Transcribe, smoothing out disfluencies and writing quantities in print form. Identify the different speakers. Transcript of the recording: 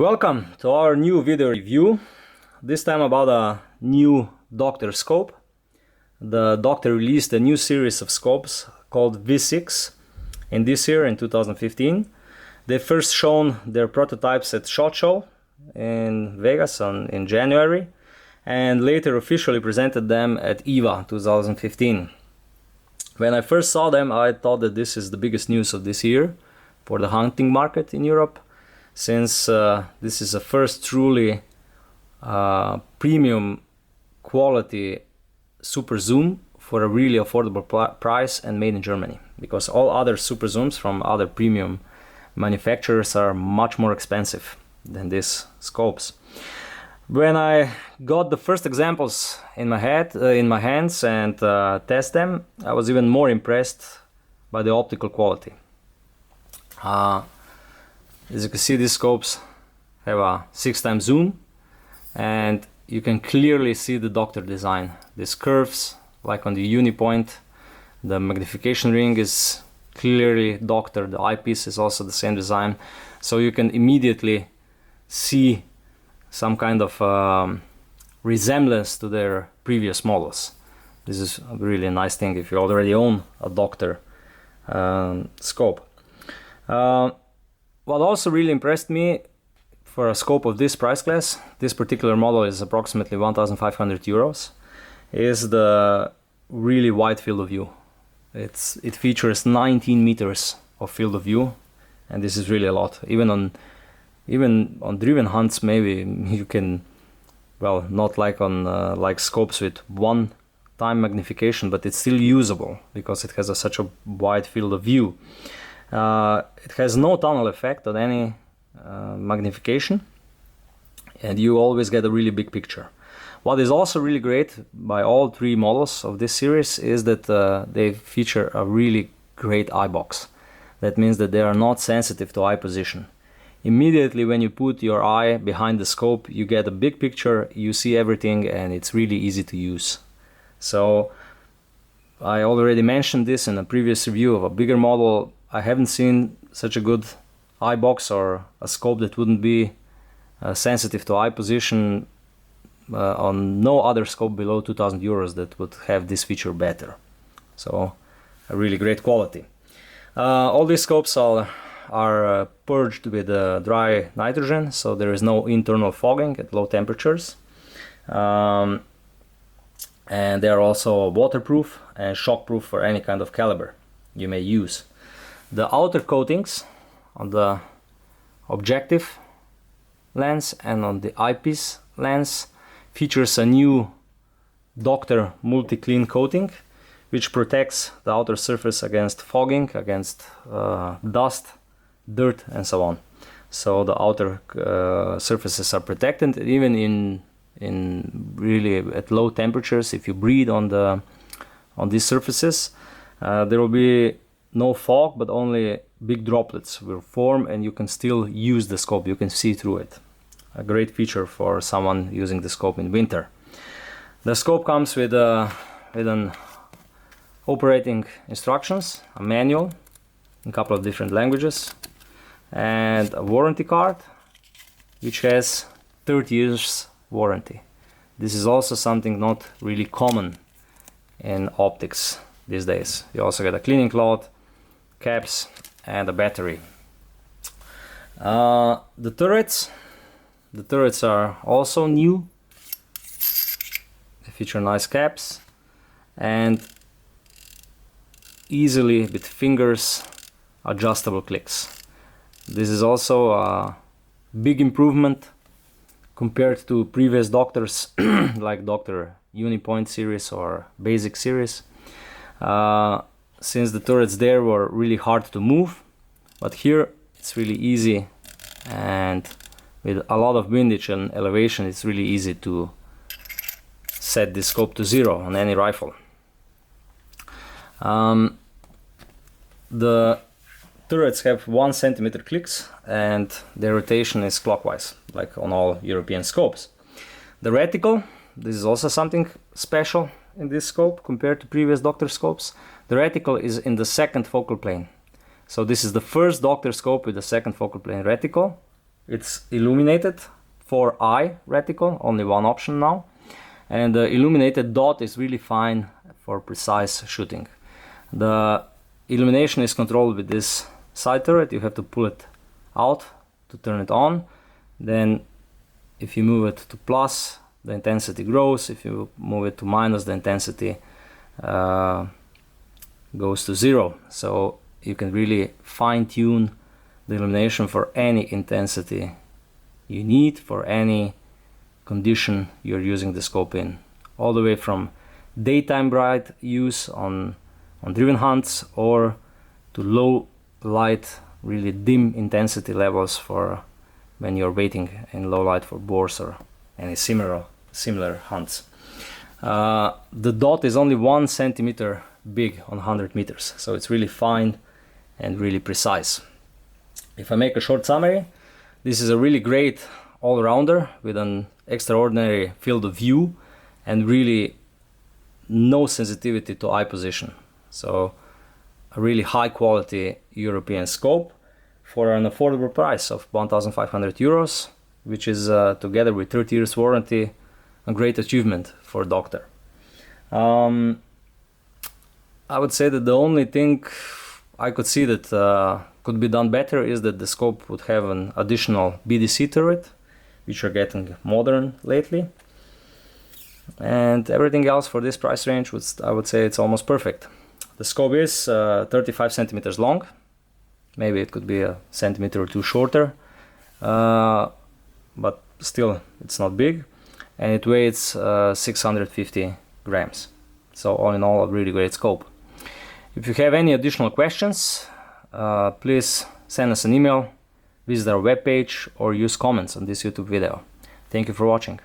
Speaker 1: Welcome to our new video review, this time about a new Docter scope. The Docter released a new series of scopes called V6 in this year, in 2015. They first shown their prototypes at SHOT Show in Vegas in January, and later officially presented them at EVA 2015. When I first saw them, I thought that this is the biggest news of this year for the hunting market in Europe, since this is the first truly premium quality super zoom for a really affordable price and made in Germany, because all other super zooms from other premium manufacturers are much more expensive than these scopes. When I got the first examples in my hands and test them, I was even more impressed by the optical quality. As you can see, these scopes have a 6x zoom, and you can clearly see the Docter design. These curves, like on the uni point, the magnification ring is clearly Docter, the eyepiece is also the same design, so you can immediately see some kind of resemblance to their previous models. This is a really nice thing if you already own a Docter scope. What also really impressed me for a scope of this price class, this particular model is approximately 1,500 euros, is the really wide field of view. It features 19 meters of field of view, and this is really a lot. Even on driven hunts, maybe you can, well, not like on like scopes with one time magnification, but it's still usable because it has such a wide field of view. It has no tunnel effect on any magnification, and you always get a really big picture. What is also really great by all three models of this series is that they feature a really great eye box. That means that they are not sensitive to eye position. Immediately when you put your eye behind the scope, you get a big picture, you see everything, and it's really easy to use. So I already mentioned this in a previous review of a bigger model. I haven't seen such a good eye box or a scope that wouldn't be sensitive to eye position on no other scope below 2,000 euros that would have this feature better. So a really great quality. All these scopes are purged with dry nitrogen, so there is no internal fogging at low temperatures. And they are also waterproof and shockproof for any kind of caliber you may use. The outer coatings on the objective lens and on the eyepiece lens features a new Docter multi-clean coating, which protects the outer surface against fogging, against dust, dirt, and so on. So the outer surfaces are protected, even in really at low temperatures. If you breathe on these surfaces, there will be no fog, but only big droplets will form, and you can still use the scope. You can see through it. A great feature for someone using the scope in winter. The scope comes with an operating instructions, a manual in a couple of different languages, and a warranty card which has 30 years warranty. This is also something not really common in optics these days. You also get a cleaning cloth, caps, and a battery. The turrets are also new. They feature nice caps and easily with fingers adjustable clicks. This is also a big improvement compared to previous Docters like Docter Unipoint series or Basic series. Since the turrets there were really hard to move, but here it's really easy, and with a lot of windage and elevation it's really easy to set the scope to 0 on any rifle. The turrets have 1 centimeter clicks, and their rotation is clockwise, like on all European scopes. The reticle, this is also something special in this scope compared to previous Docter scopes. The reticle is in the second focal plane. So this is the first Docter scope with the second focal plane reticle, It's illuminated 4i reticle, only one option now. And the illuminated dot is really fine for precise shooting. The illumination is controlled with this side turret. You have to pull it out to turn it on. Then if you move it to plus, the intensity grows. If you move it to minus, the intensity goes to 0. So you can really fine-tune the illumination for any intensity you need, for any condition you're using the scope in. All the way from daytime bright use on driven hunts, or to low light, really dim intensity levels for when you're waiting in low light for boars or any similar hunts. The dot is only 1 centimeter big on 100 meters, so it's really fine and really precise. If I make a short summary, this is a really great all-rounder with an extraordinary field of view and really no sensitivity to eye position. So a really high quality European scope for an affordable price of 1,500 euros, which is together with 30 years warranty, a great achievement for Docter. I would say that the only thing I could see that could be done better is that the scope would have an additional BDC turret, which are getting modern lately. And everything else for this price range, I would say it's almost perfect. The scope is 35 centimeters long. Maybe it could be a centimeter or two shorter, but still it's not big. And it weighs 650 grams. So all in all, a really great scope. If you have any additional questions, please send us an email, visit our webpage, or use comments on this YouTube video. Thank you for watching.